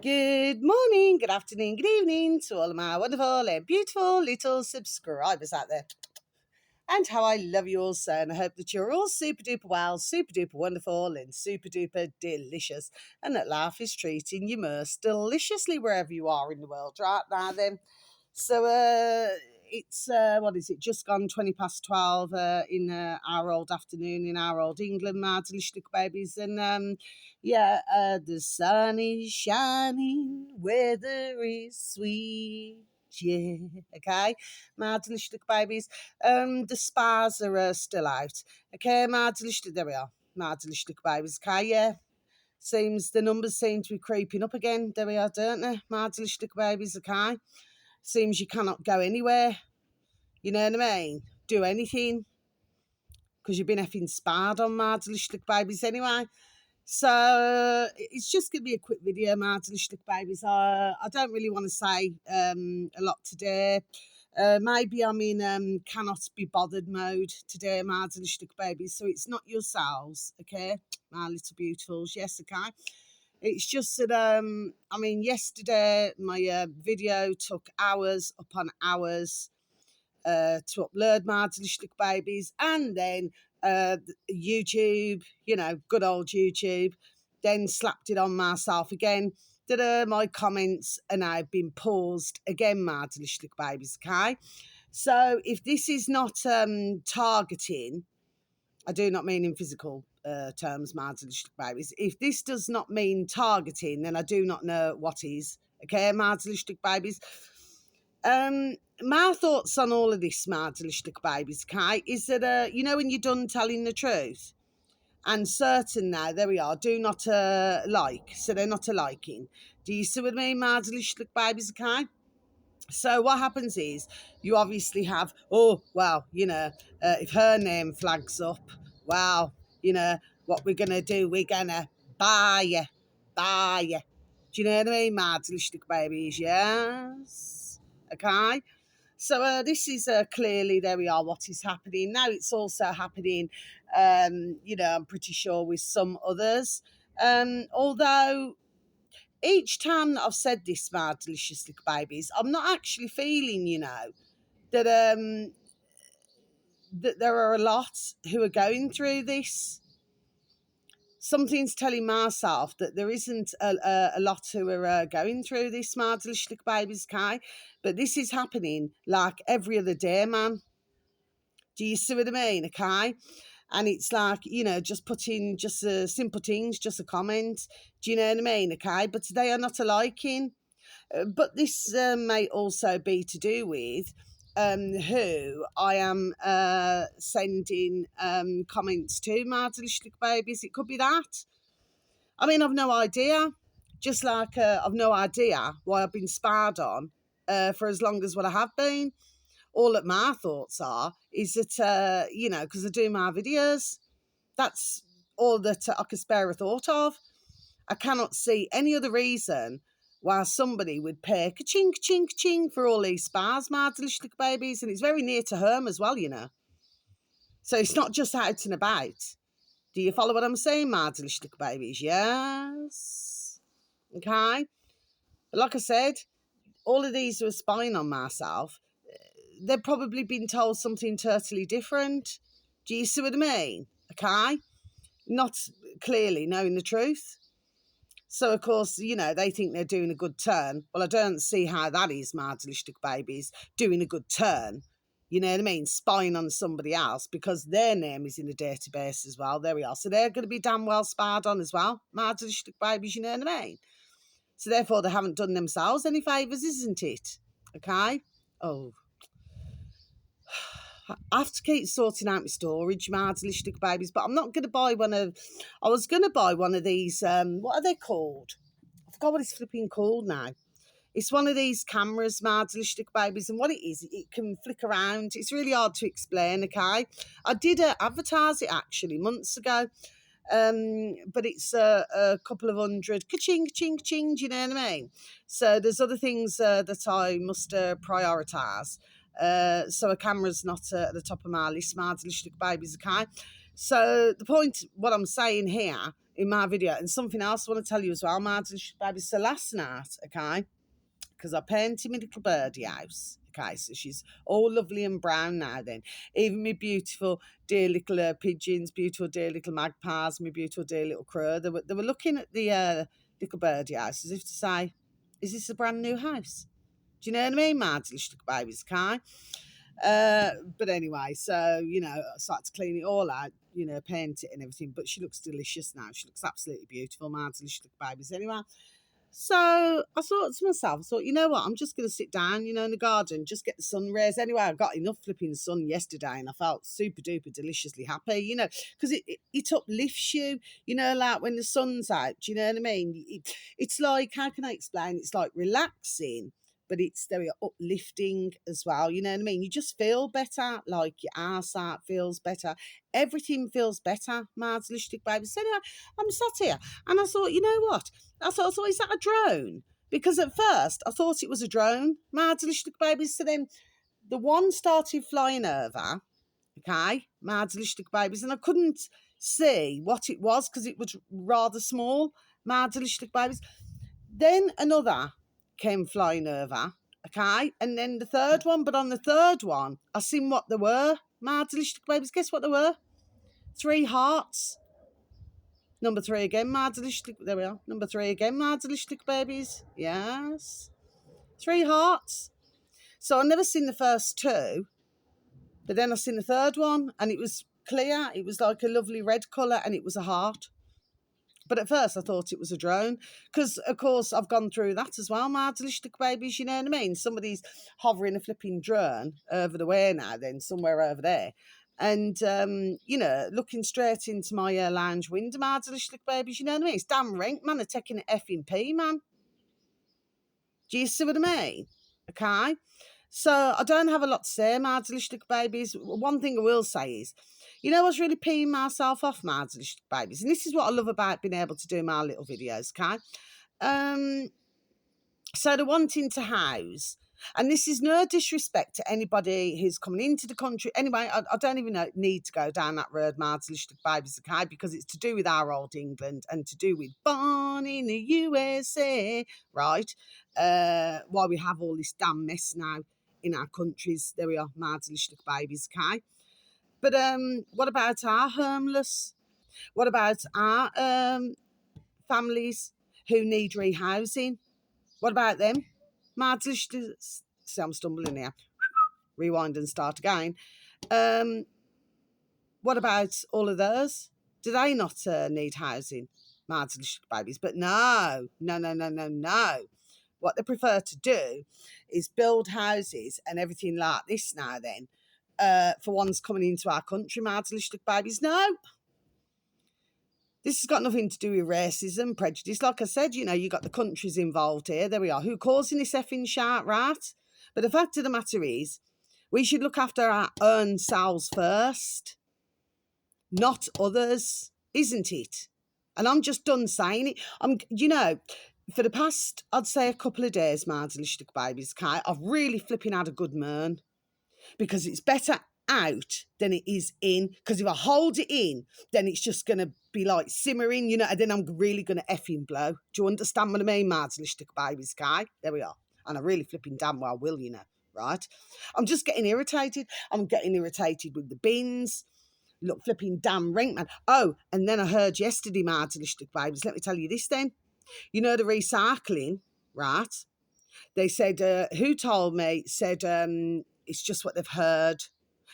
Good morning, good afternoon, good evening to all of my wonderful and beautiful little subscribers out there. And how I love you all so, and I hope that you're all super duper well, super duper wonderful, and super duper delicious, and that life is treating you most deliciously wherever you are in the world right now then. So it's what is it? Just gone 20 past 12 in our old afternoon in our old England, my delicious little babies, and the sun is shining, weather is sweet. Yeah, okay, my delicious little babies. The spas are still out. Okay, my delicious. There we are, my delicious little babies. Okay, yeah. Seems the numbers seem to be creeping up again. There we are, don't they? My delicious little babies. Okay. Seems you cannot go anywhere. You know what I mean? Do anything because you've been effing sparred on my delicious little babies anyway. So it's just going to be a quick video, my delicious little babies. I don't really want to say a lot today. Maybe I'm in cannot be bothered mode today, my delicious little babies. So it's not yourselves, okay, my little beautifuls. Yes, okay. It's just that yesterday my video took hours upon hours to upload my delicious little babies, and then YouTube, good old YouTube, then slapped it on myself again. That my comments are now been paused again, my delicious little babies. Okay, so if this is not targeting, I do not mean in physical terms, my delicious little babies. If this does not mean targeting, then I do not know what is. Okay, my delicious little babies. My thoughts on all of this, my delicious little babies, okay, is that when you're done telling the truth, and certain now, there we are, do not like, so they're not a liking. Do you see what I mean, my delicious little babies, okay? So what happens is you obviously have, if her name flags up, well, what we're gonna do, we're gonna buy you. Do you know what I mean, my delicious little babies? Yes. Okay. So this is clearly, there we are, what is happening. Now it's also happening, I'm pretty sure with some others. Although each time that I've said this, my delicious little babies, I'm not actually feeling, that that there are a lot who are going through this. Something's telling myself that there isn't a lot who are going through this, my delicious little babies, okay? But this is happening like every other day, man. Do you see what I mean? Okay. And it's like, just putting just simple things, just a comment. Do you know what I mean? Okay. But they are not a liking. But this may also be to do with who I am sending comments to, my delicious little babies. It could be that. I mean, I've no idea. Just like I've no idea why I've been sparred on for as long as what I have been. All that my thoughts are is that, because I do my videos, that's all that I could spare a thought of. I cannot see any other reason why somebody would pay ka-ching, ka-ching, ka-ching for all these spas, my delicious little babies. And it's very near to home as well, So it's not just out and about. Do you follow what I'm saying, my delicious little babies? Yes. Okay. But like I said, all of these who are spying on myself, they've probably been told something totally different. Do you see what I mean? Okay? Not clearly knowing the truth. So, of course, they think they're doing a good turn. Well, I don't see how that is, my delicious babies, doing a good turn. You know what I mean? Spying on somebody else because their name is in the database as well. There we are. So they're going to be damn well spied on as well, my delicious babies, you know what I mean? So therefore, they haven't done themselves any favours, isn't it? Okay? Oh, I have to keep sorting out my storage, my delicious babies, but I'm not going to buy one of... I was going to buy one of these, what are they called? I forgot what it's flipping called now. It's one of these cameras, my delicious babies, and what it is, it can flick around. It's really hard to explain, okay? I did advertise it, actually, months ago, but it's a couple of hundred, ka-ching, ka-ching, ka-ching, do you know what I mean? So there's other things that I must prioritise. So a camera's not at the top of my list, my delicious babies, okay? So the point, what I'm saying here in my video, and something else I want to tell you as well, my baby. So last night, okay, because I painted my little birdie house. Okay, so she's all lovely and brown now then. Even my beautiful dear little pigeons, beautiful dear little magpies, my beautiful dear little crow, they were looking at the little birdie house as if to say, is this a brand new house? Do you know what I mean, my little babies, okay? But anyway, so, you know, I started to clean it all out, you know, paint it and everything. But she looks delicious now. She looks absolutely beautiful, my little babies. Anyway, so I thought to myself, you know what, I'm just going to sit down, you know, in the garden, just get the sun rays. Anyway, I got enough flipping sun yesterday and I felt super duper deliciously happy, you know, because it uplifts you, you know, like when the sun's out, do you know what I mean? It's like, how can I explain? It's like relaxing, but it's very uplifting as well, you know what I mean? You just feel better, like your arse out feels better. Everything feels better, Mads Lustig baby. So anyway, I'm sat here and I thought, you know what? I thought, is that a drone? Because at first I thought it was a drone, Mads Lustig babies. So then the one started flying over, okay, Mads Lustig babies, and I couldn't see what it was because it was rather small, Mads Lustig babies. Then another came flying over, okay, and then the third one. But on the third one, I seen what they were, Mads Lustig babies. Guess what they were? 3 hearts. Number 3 again, Marzlichlik. There we are. Number 3 again, Marzlichlik babies. Yes. 3 hearts. So I never seen the first 2, but then I seen the third one, and it was clear. It was like a lovely red colour, and it was a heart. But at first I thought it was a drone because, of course, I've gone through that as well, Marzlichlik babies, you know what I mean? Somebody's hovering a flipping drone over the way now, then somewhere over there. And, you know, looking straight into my lounge window, Marzlichlik babies, you know what I mean? It's damn rank, man. They're taking an effing pee, man. Do you see what I mean? Okay. So I don't have a lot to say, Marzlichlik babies. One thing I will say is, you know what's really peeing myself off, Marzlichlik babies? And this is what I love about being able to do my little videos, okay? So they're wanting to house, and this is no disrespect to anybody who's coming into the country. Anyway, I don't even need to go down that road, Marzlichlik babies, okay? Because it's to do with our old England and to do with born in the USA, right? Why we have all this damn mess now in our countries. There we are, Marzlichlik babies, okay? But what about our homeless? What about our families who need rehousing? What about them? See, I'm stumbling here. Rewind and start again. What about all of those? Do they not need housing? Babies. But no. What they prefer to do is build houses and everything like this now then for ones coming into our country, babies. No. This has got nothing to do with racism, prejudice. Like I said, you know, you got the countries involved here. There we are. Who causing this effing shark, right? But the fact of the matter is, we should look after our own selves first, not others, isn't it? And I'm just done saying it. You know, for the past, I'd say a couple of days, Marzlichtig babies, okay, I've really flipping had a good moan because it's better out than it is in. Because if I hold it in, then it's just going to be like simmering, you know, and then I'm really going to effing blow. Do you understand what I mean, Marzlichtig babies, okay? There we are. And I really flipping damn well will, you know, right? I'm just getting irritated. I'm getting irritated with the bins. Look, flipping damn rank, man. Oh, and then I heard yesterday, Marzlichtig babies, let me tell you this then. You know, the recycling, right? They said, who told me, said it's just what they've heard.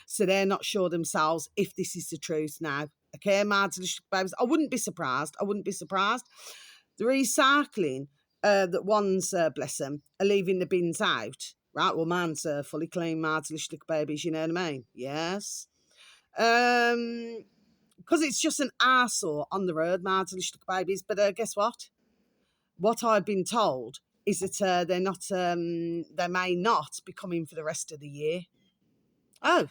So they're not sure themselves if this is the truth now. Okay, Marzlichtig babies. I wouldn't be surprised. The recycling that ones, bless them, are leaving the bins out, right? Well, mine's fully clean, Marzlichtig babies, you know what I mean? Yes. Because it's just an arsehole on the road, Marzlichtig babies. But guess what? What I've been told is that they're not, they may not be coming for the rest of the year. Oh.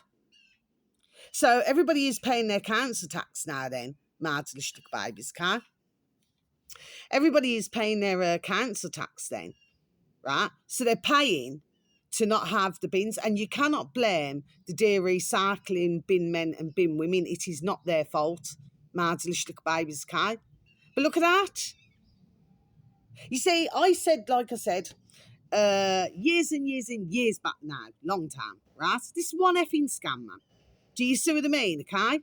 So everybody is paying their council tax now then, Marzlichtig babies, okay? Everybody is paying their council tax then, right? So they're paying to not have the bins. And you cannot blame the dear recycling bin men and bin women. It is not their fault. Mardlish babies, okay? But look at that. You see, like I said, years and years and years back now, long time, right? This one effing scam, man. Do you see what I mean, okay?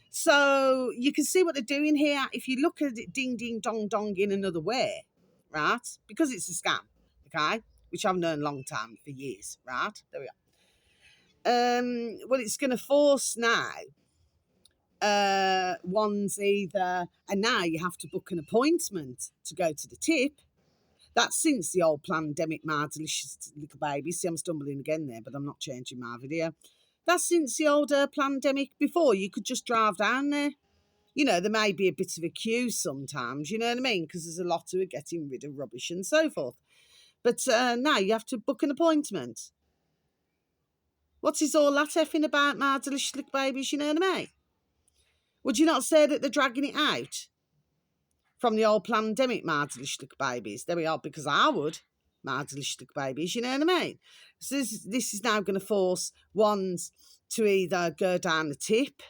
So you can see what they're doing here. If you look at it ding, ding, dong, dong in another way, right? Because it's a scam, okay? Which I've known a long time, for years, right? There we are. Well, it's going to force now one's either, and now you have to book an appointment to go to the tip. That's since the old pandemic, my delicious little baby. See, I'm stumbling again there, but I'm not changing my video. That's since the old pandemic. Before, you could just drive down there. You know, there may be a bit of a queue sometimes, you know what I mean? Because there's a lot of it getting rid of rubbish and so forth. But now you have to book an appointment. What is all that effing about, my delicious little babies, you know what I mean? Would you not say that they're dragging it out from the old pandemic, my delicious little babies? There we are, because I would, my delicious little babies, you know what I mean? So this is now going to force ones to either go down the tip.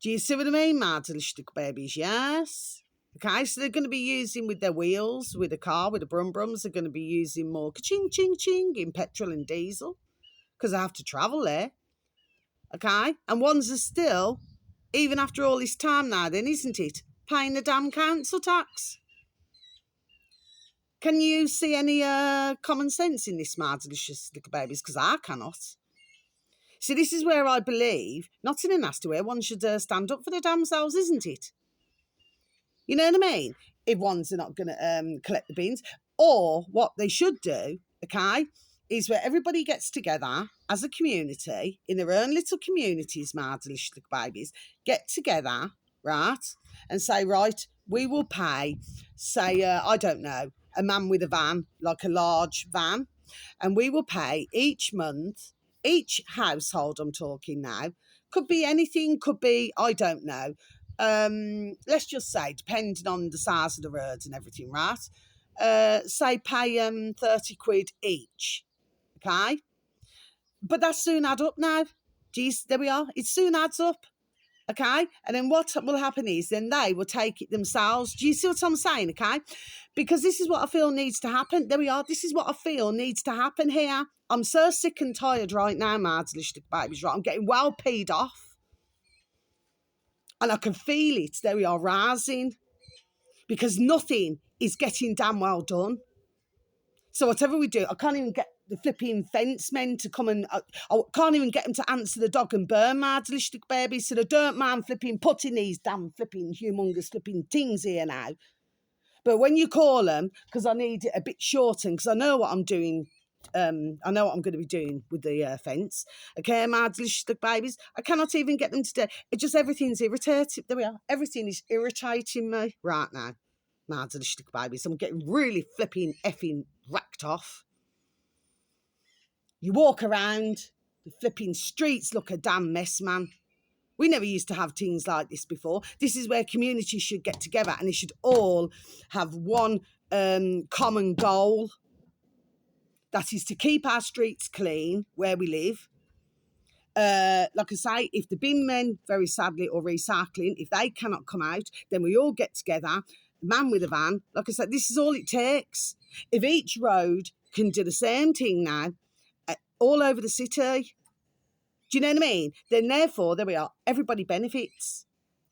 Do you see what I mean, my delicious little babies? Yes. Okay, so they're going to be using with their wheels, with a car, with the brum-brums, they're going to be using more ka-ching, ching, ching in petrol and diesel because I have to travel there. Okay, and ones are still, even after all this time now then, isn't it, paying the damn council tax. Can you see any common sense in this, my delicious little babies? Because I cannot. See, this is where I believe, not in a nasty way, one should stand up for their damn selves, isn't it? You know what I mean? If ones are not going to collect the bins. Or what they should do, okay, is where everybody gets together as a community, in their own little communities, my delicious little babies, get together, right, and say, right, we will pay, say, I don't know, a man with a van, like a large van, and we will pay each month, each household I'm talking now, could be anything, could be, I don't know, let's just say, depending on the size of the roads and everything, right? Say pay 30 quid each, okay? But that soon add up now. Geez, there we are. It soon adds up, okay? And then what will happen is then they will take it themselves. Do you see what I'm saying, okay? Because this is what I feel needs to happen. There we are. This is what I feel needs to happen here. I'm so sick and tired right now, my delicious babies, right? I'm getting well peed off. And I can feel it. There we are, rising. Because nothing is getting damn well done. So whatever we do, I can't even get the flipping fence men to come and... I can't even get them to answer the dog and burn my delicious baby. So they don't mind flipping putting these damn flipping humongous flipping things here now. But when you call them, because I need it a bit shortened, because I know what I'm doing... I know what I'm going to be doing with the fence. Okay, my delicious babies. I cannot even get them to do it. Just everything's irritating. There we are. Everything is irritating me right now. My delicious babies. I'm getting really flipping effing racked off. You walk around, the flipping streets look a damn mess, man. We never used to have things like this before. This is where communities should get together and they should all have one common goal. That is to keep our streets clean where we live. Like I say, if the bin men, very sadly, or recycling, if they cannot come out, then we all get together, man with a van. Like I said, this is all it takes. If each road can do the same thing now, all over the city, do you know what I mean? Then therefore, there we are, everybody benefits.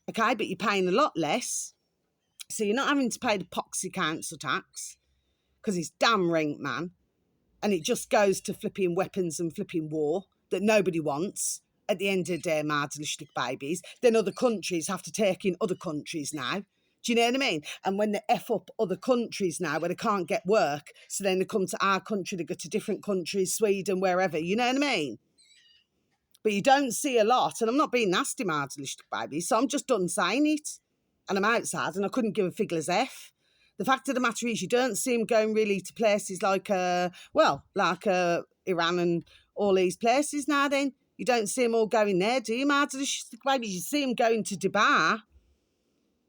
Okay, but you're paying a lot less. So you're not having to pay the poxy council tax, because it's damn rank, man. And it just goes to flipping weapons and flipping war that nobody wants at the end of the day, my delicious babies. Then other countries have to take in other countries now. Do you know what I mean? And when they F up other countries now where they can't get work, so then they come to our country, they go to different countries, Sweden, wherever, you know what I mean? But you don't see a lot, and I'm not being nasty, my delicious babies, so I'm just done saying it. And I'm outside and I couldn't give a fig's F. The fact of the matter is you don't see them going really to places like, Iran and all these places now then. You don't see them all going there, do you, my delicious babies? You see them going to Dubai,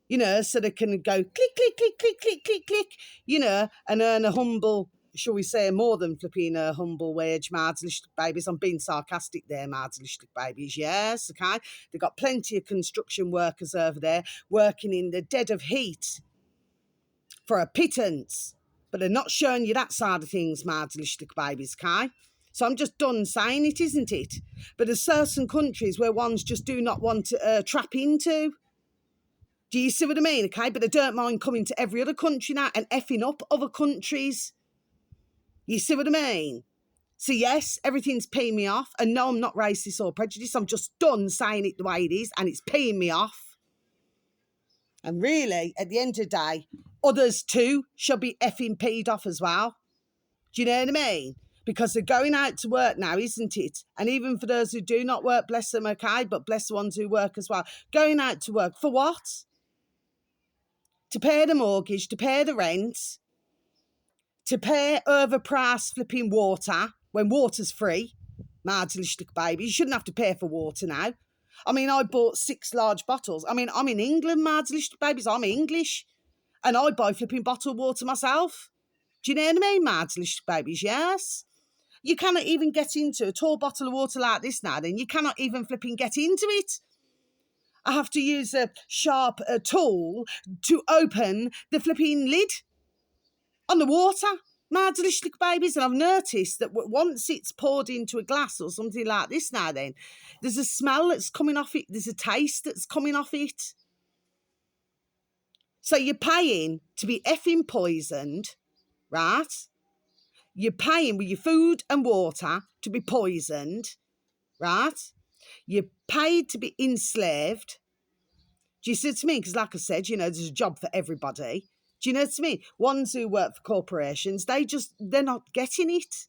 you know, so they can go click, click, click, click, click, click, click, you know, and earn a humble shall we say, more than flipping a humble wage, Marslish babies. I'm being sarcastic there, Marslish babies, yes, okay? They've got plenty of construction workers over there working in the dead of heat for a pittance, but they're not showing you that side of things, Marslish babies, okay? So I'm just done saying it, isn't it? But there's certain countries where ones just do not want to trap into. Do you see what I mean? Okay, but they don't mind coming to every other country now and effing up other countries. You see what I mean? So yes, everything's peeing me off. And no, I'm not racist or prejudiced. I'm just done saying it the way it is, and it's peeing me off. And really, at the end of the day, others too shall be effing peed off as well. Do you know what I mean? Because they're going out to work now, isn't it? And even for those who do not work, bless them, okay? But bless the ones who work as well. Going out to work for what? To pay the mortgage, to pay the rent, to pay overpriced flipping water when water's free. Marginally baby, you shouldn't have to pay for water now. I mean, I bought 6 large bottles. I mean, I'm in England, marginally babies. I'm English. And I buy flipping bottled water myself. Do you know what I mean, marginally babies? Yes. You cannot even get into a tall bottle of water like this now, then. You cannot even flipping get into it. I have to use a sharp tool to open the flipping lid on the water. My delicious babies. And I've noticed that once it's poured into a glass or something like this now, then, there's a smell that's coming off it. There's a taste that's coming off it. So you're paying to be effing poisoned, right? You're paying with your food and water to be poisoned, right? You're paid to be enslaved. Do you see what I mean? Because like I said, you know, there's a job for everybody. Do you know what I mean? Ones who work for corporations, they're not getting it.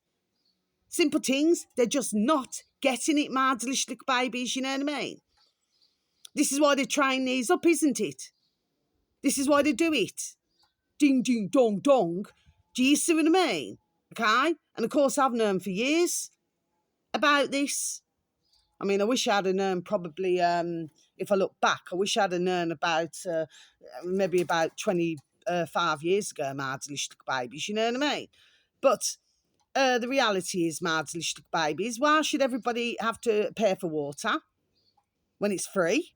Simple things, they're just not getting it, my delicious babies, you know what I mean? This is why they train these up, isn't it? This is why they do it. Ding, ding, dong, dong. Do you see what I mean? Okay? And of course, I've known for years about this. I mean, I wish I'd have known probably, if I look back, I wish I'd have known about maybe about 25 years ago, my delicious babies, you know what I mean? But the reality is, my delicious babies, why should everybody have to pay for water when it's free?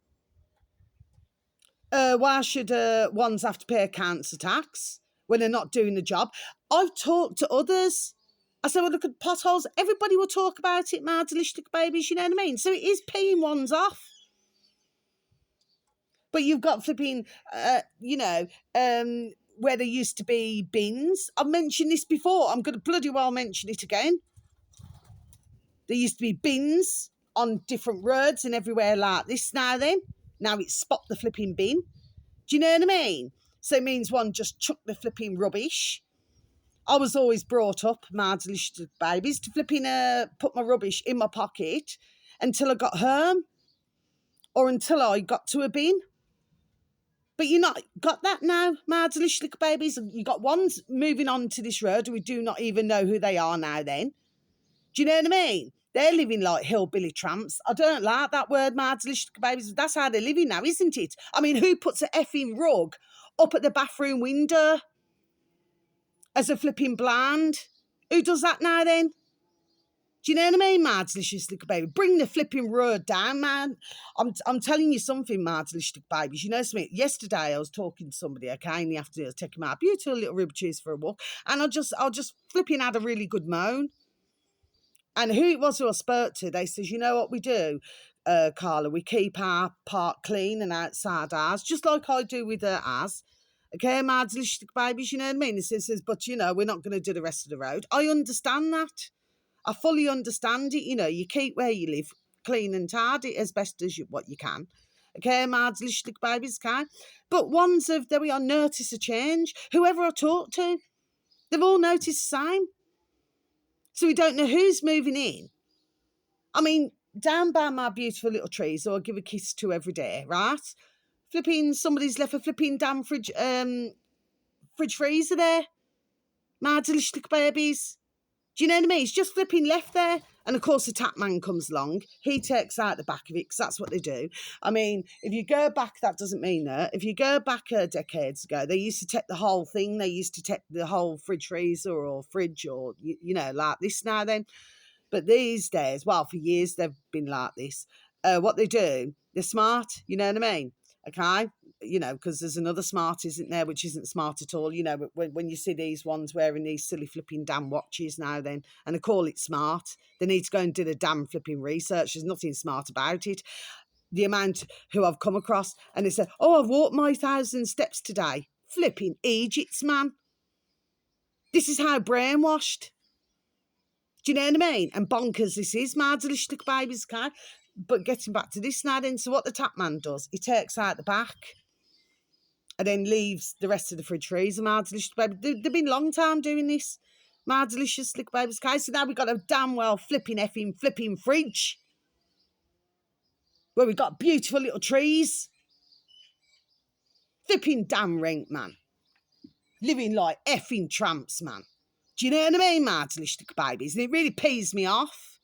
Why should ones have to pay council tax when they're not doing the job? I've talked to others. I said, well, look at potholes. Everybody will talk about it, my delicious babies, you know what I mean? So it is paying ones off. But you've got flipping, where there used to be bins. I've mentioned this before. I'm going to bloody well mention it again. There used to be bins on different roads and everywhere like this now then. Now it's spot the flipping bin. Do you know what I mean? So it means one just chuck the flipping rubbish. I was always brought up, my delicious babies, to flipping put my rubbish in my pocket until I got home or until I got to a bin. But you're not got that now, my delicious little babies. You got ones moving on to this road we do not even know who they are now then. Do you know what I mean? They're living like hillbilly tramps. I don't like that word, my delicious babies. That's how they're living now, isn't it? I mean, who puts an effing rug up at the bathroom window as a flipping blind? Who does that now then? Do you know what I mean, my delicious little baby? Bring the flipping road down, man. I'm telling you something, my delicious babies. You know something? Yesterday I was talking to somebody, okay, in the afternoon. I was taking my beautiful little rib cheese for a walk, and I just flipping had a really good moan. And who it was who I spoke to, they says, you know what we do, Carla? We keep our park clean and outside ours, just like I do with ours. Okay, my delicious babies, you know what I mean? It says, but, you know, we're not going to do the rest of the road. I understand that. I fully understand it. You know, you keep where you live clean and tidy as best as what you can. Okay, my delicious babies can. But ones of, there we are, notice a change. Whoever I talk to, they've all noticed the same. So we don't know who's moving in. I mean, down by my beautiful little trees, who I give a kiss to every day, right? Flipping, somebody's left a flipping damn fridge freezer there. My delicious babies. Do you know what I mean? It's just flipping left there. And of course, the tap man comes along. He takes out the back of it because that's what they do. I mean, if you go back, that doesn't mean that. If you go back decades ago, they used to take the whole thing. They used to take the whole fridge freezer or fridge or, you know, like this now then. But these days, well, for years they've been like this. What they do, they're smart, you know what I mean? Okay? You know, because there's another smart, isn't there, which isn't smart at all. You know, when you see these ones wearing these silly flipping damn watches now then, and they call it smart, they need to go and do the damn flipping research. There's nothing smart about it. The amount who I've come across, and they say, oh, I've walked my 1,000 steps today. Flipping Egypts, man. This is how brainwashed. Do you know what I mean? And bonkers this is, Mardelish babies car. But getting back to this now then, so what the tap man does, he takes out the back and then leaves the rest of the fridge freezer, Mardelish baby. They've been a long time doing this. Mardelicious Slick Babies car. So now we've got a damn well flipping fridge where we've got beautiful little trees. Flipping damn rank, man. Living like effing tramps, man. Do you know what I mean, Mardelish babies? And it really pees me off.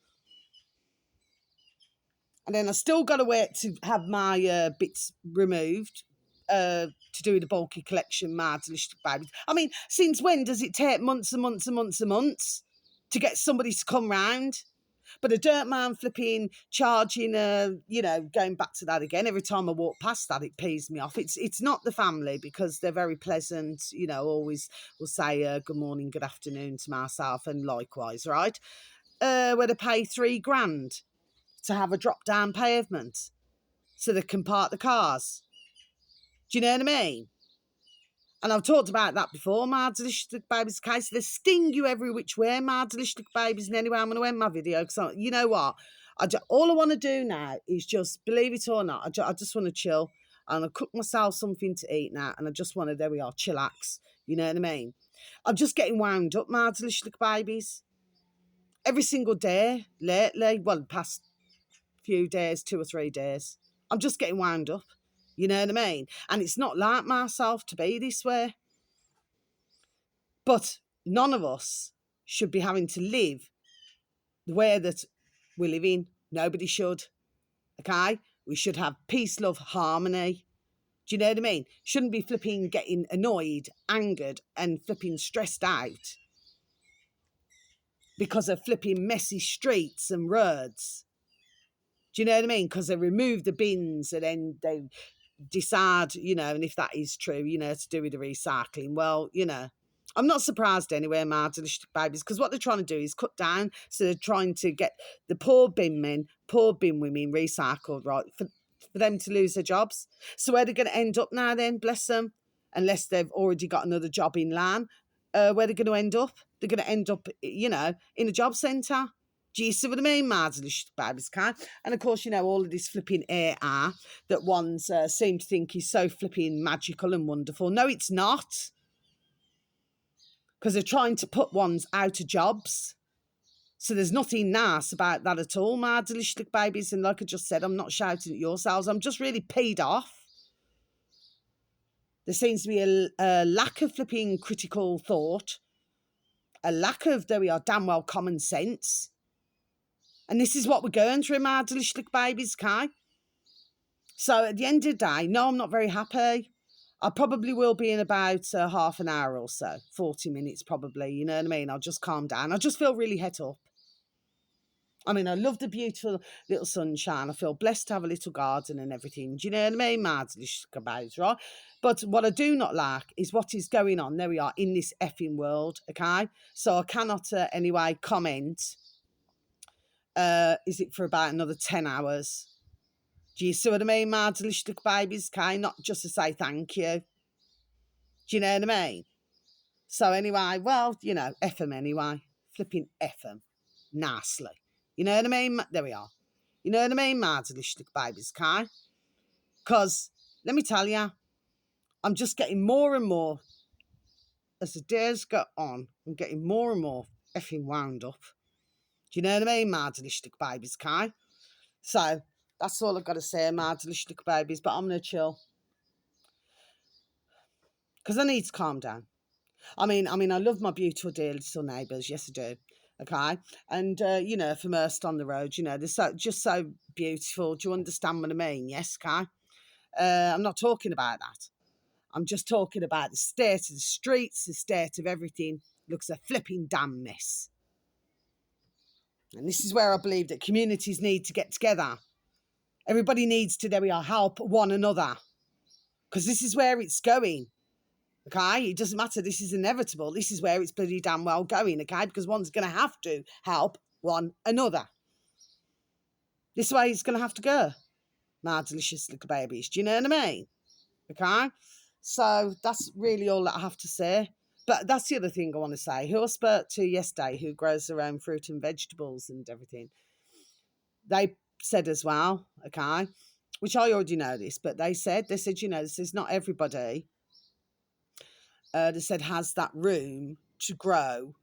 And then I still got to wait to have my bits removed to do the bulky collection, Mardelicious babies. I mean, since when does it take months and months and months and months to get somebody to come round? But a dirt man flipping, charging, you know, going back to that again. Every time I walk past that, it pees me off. It's not the family because they're very pleasant, you know, always will say good morning, good afternoon to myself and likewise, right? Where they pay $3,000 to have a drop down pavement so they can park the cars. Do you know what I mean? And I've talked about that before, Mardelicious babies case. They sting you every which way, Mardelicious babies. And anyway, I'm going to end my video because you know what? All I want to do now is just, believe it or not, I just want to chill. And I cook myself something to eat now. And I just want to, there we are, chillax. You know what I mean? I'm just getting wound up, Mardelicious babies. Every single day lately, well, the past few days, 2 or 3 days, I'm just getting wound up. You know what I mean? And it's not like myself to be this way. But none of us should be having to live the way that we're living. Nobody should. Okay? We should have peace, love, harmony. Do you know what I mean? Shouldn't be flipping getting annoyed, angered, and flipping stressed out because of flipping messy streets and roads. Do you know what I mean? Because they remove the bins and then they decide, you know, and if that is true, you know, to do with the recycling. Well, you know, I'm not surprised anyway, Mardelicious babies, because what they're trying to do is cut down. So they're trying to get the poor bin men, poor bin women recycled, right, for them to lose their jobs. So where they're going to end up now then, bless them, unless they've already got another job in LAN, where they're going to end up? They're going to end up, you know, in a job centre. Do you see what I mean, Mardelicious babies can? And of course, you know, all of this flipping AI that ones seem to think is so flipping magical and wonderful. No, it's not. Because they're trying to put ones out of jobs. So there's nothing nice about that at all, Mardelicious babies. And like I just said, I'm not shouting at yourselves. I'm just really peed off. There seems to be a lack of flipping critical thought. A lack of, there we are, damn well common sense. And this is what we're going through, Mardelicious babies, Kai. So at the end of the day, no, I'm not very happy. I probably will be in about half an hour or so, 40 minutes probably, you know what I mean? I'll just calm down. I just feel really het up. I mean, I love the beautiful little sunshine. I feel blessed to have a little garden and everything. Do you know what I mean? Mardelicious babies, right? But what I do not like is what is going on, there we are, in this effing world, okay? So I cannot anyway comment. Is it for about another 10 hours? Do you see what I mean, Mardelicious babies? Okay, not just to say thank you. Do you know what I mean? So anyway, well, you know, F them anyway. Flipping F them. Nicely. You know what I mean? There we are. You know what I mean, Mardelicious babies, okay? Because, let me tell you, I'm just getting more and more, as the days go on, I'm getting more and more effing wound up. Do you know what I mean, Mardelicious babies, okay? So, that's all I've got to say, Mardelicious babies, but I'm going to chill. Because I need to calm down. I mean, I love my beautiful dear little neighbours. Yes, I do. okay? And, from Hurst on the road, they're just so beautiful. Do you understand what I mean? Yes, okay? I'm not talking about that. I'm just talking about the state of the streets, the state of everything. Looks a flipping damn mess. And this is where I believe that communities need to get together. Everybody needs to, there we are, help one another. Because this is where it's going. Okay? It doesn't matter. This is inevitable. This is where it's bloody damn well going. Okay? Because one's going to have to help one another. This way it's going to have to go. My delicious little babies. Do you know what I mean? Okay? So that's really all that I have to say. But that's the other thing I want to say. Who I spoke to yesterday, who grows their own fruit and vegetables and everything, they said as well, okay, which I already know this, but they said, this is not everybody, they said, has that room to grow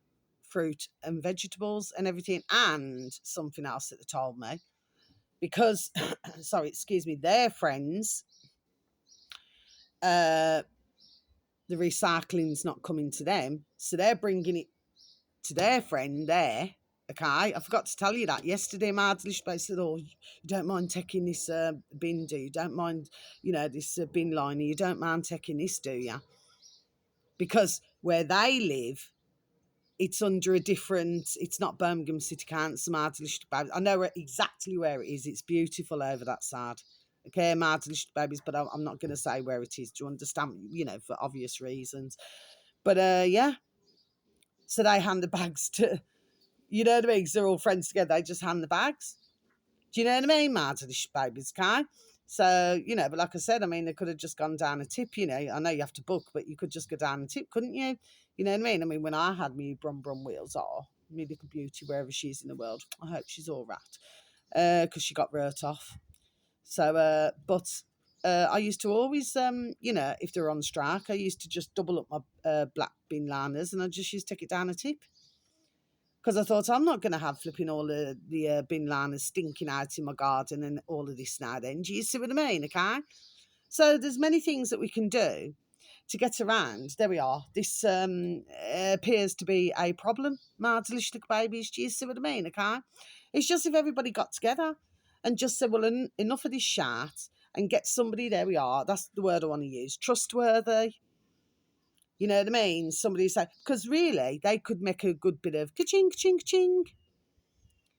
fruit and vegetables and everything, and something else that they told me. Because, sorry, excuse me, their friends, the recycling's not coming to them, so they're bringing it to their friend there. Okay, I forgot to tell you that yesterday. Mardlish said, "Oh, you don't mind taking this bin, do you? Don't mind, this bin liner. You don't mind taking this, do you? Because where they live, it's under a different. It's not Birmingham City Council. Mardlish, I know exactly where it is. It's beautiful over that side. Okay, Mardlish babies, but I'm not going to say where it is. Do you understand? For obvious reasons. But yeah, so they hand the bags to." You know what I mean? Because they're all friends together. They just hand the bags. Do you know what I mean? Mardlish babies, okay? So, but like I said, I mean, they could have just gone down a tip, I know you have to book, but you could just go down a tip, couldn't you? You know what I mean? I mean, when I had me brum wheels, me little beauty, wherever she is in the world, I hope she's all right. Because she got wrote off. So, but I used to always, if they're on strike, I used to just double up my black bin liners and I just used to take it down a tip. Because I thought, I'm not going to have flipping all the bin liners stinking out in my garden and all of this now then. Do you see what I mean, okay? So there's many things that we can do to get around. There we are. This appears to be a problem, my delicious little babies. Do you see what I mean, okay? It's just if everybody got together and just said, well, enough of this chat and get somebody, there we are. That's the word I want to use. Trustworthy. You know what I mean? Somebody say, because really, they could make a good bit of ka-ching, ka-ching, ka-ching.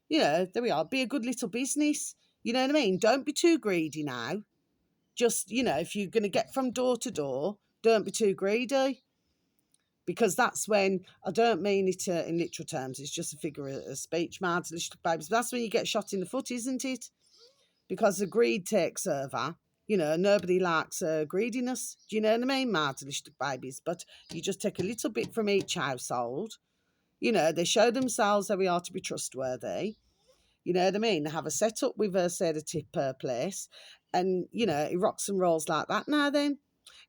There we are. Be a good little business. You know what I mean? Don't be too greedy now. Just, if you're going to get from door to door, don't be too greedy. Because that's when, I don't mean it in literal terms, it's just a figure of speech, mad, little babies. But that's when you get shot in the foot, isn't it? Because the greed takes over. Nobody likes greediness. Do you know what I mean? Martylish babies. But you just take a little bit from each household. They show themselves how we are to be trustworthy. You know what I mean? They have a setup with a set of tip per place. And, it rocks and rolls like that now then.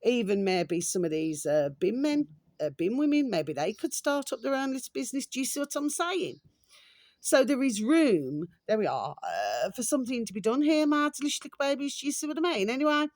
Even maybe some of these bin men, bin women, maybe they could start up their own little business. Do you see what I'm saying? So there is room, there we are, for something to be done here, my little babies. Do you see what I mean? Anyway,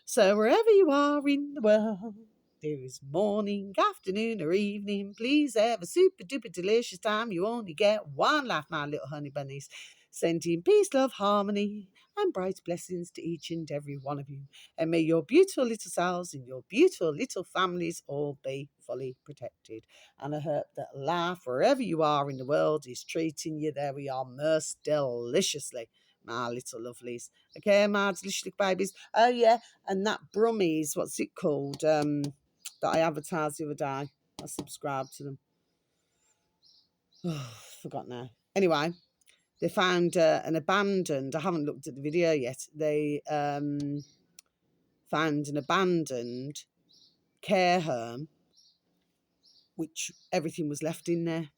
so wherever you are in the world, there is morning, afternoon, or evening. Please have a super duper delicious time. You only get one life, my little honey bunnies. Sending peace, love, harmony, and bright blessings to each and every one of you. And may your beautiful little selves and your beautiful little families all be fully protected. And I hope that life, wherever you are in the world, is treating you, there we are, most deliciously, my little lovelies. Okay, my delicious little babies. Oh, yeah, and that Brummies, what's it called, that I advertised the other day. I subscribed to them. Oh, forgot now. Anyway, they found an abandoned, I haven't looked at the video yet, they found an abandoned care home, which everything was left in there.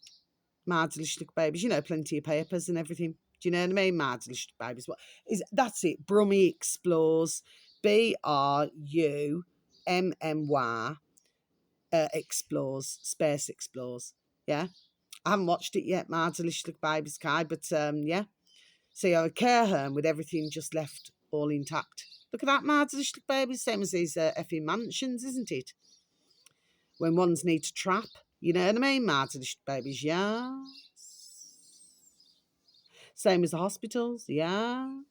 Mad delicious little babies, plenty of papers and everything. Do you know what I mean? Mad delicious babies. That's it. Brummy Explores. BRUMMY Explores. Space Explores. Yeah. I haven't watched it yet, Mad delicious little babies, Kai, but yeah. So you have a care home with everything just left all intact. Look at that, Mad delicious little babies. Same as these effing mansions, isn't it? When ones need to trap. You know what I mean? Mad delicious babies, yeah. Same as the hospitals. Yeah.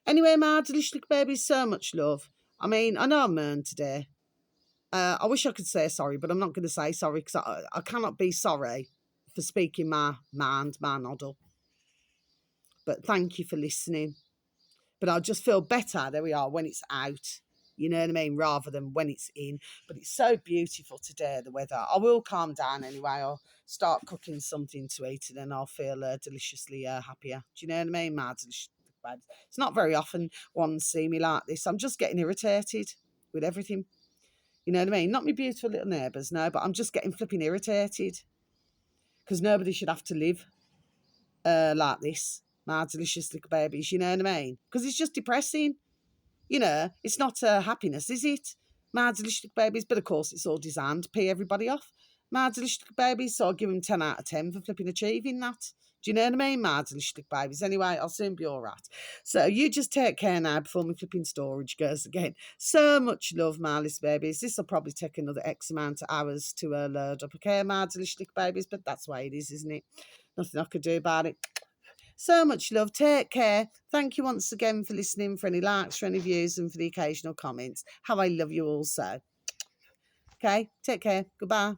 Anyway, my delicious little baby, so much love. I mean, I know I moaned today. I wish I could say sorry, but I'm not going to say sorry because I cannot be sorry for speaking my mind, my noddle. But thank you for listening. But I just feel better, there we are, when it's out. You know what I mean? Rather than when it's in. But it's so beautiful today, the weather. I will calm down anyway. I'll start cooking something to eat and then I'll feel deliciously happier. Do you know what I mean, my delicious babies? It's not very often one see me like this. I'm just getting irritated with everything. You know what I mean? Not my beautiful little neighbours, no, but I'm just getting flipping irritated because nobody should have to live like this. My delicious little babies, you know what I mean? Because it's just depressing. You know, it's not happiness, is it? My delicious little babies, but of course it's all designed to pay everybody off. My delicious little babies, so I'll give them 10 out of 10 for flipping achieving that. Do you know what I mean? My delicious little babies. Anyway, I'll soon be all right. So you just take care now before my flipping storage goes again. So much love, my little babies. This will probably take another X amount of hours to load up. Okay, my delicious little babies, but that's the way it is, isn't it? Nothing I could do about it. So much love. Take care. Thank you once again for listening, for any likes, for any views, and for the occasional comments. How I love you all so. Okay, take care. Goodbye.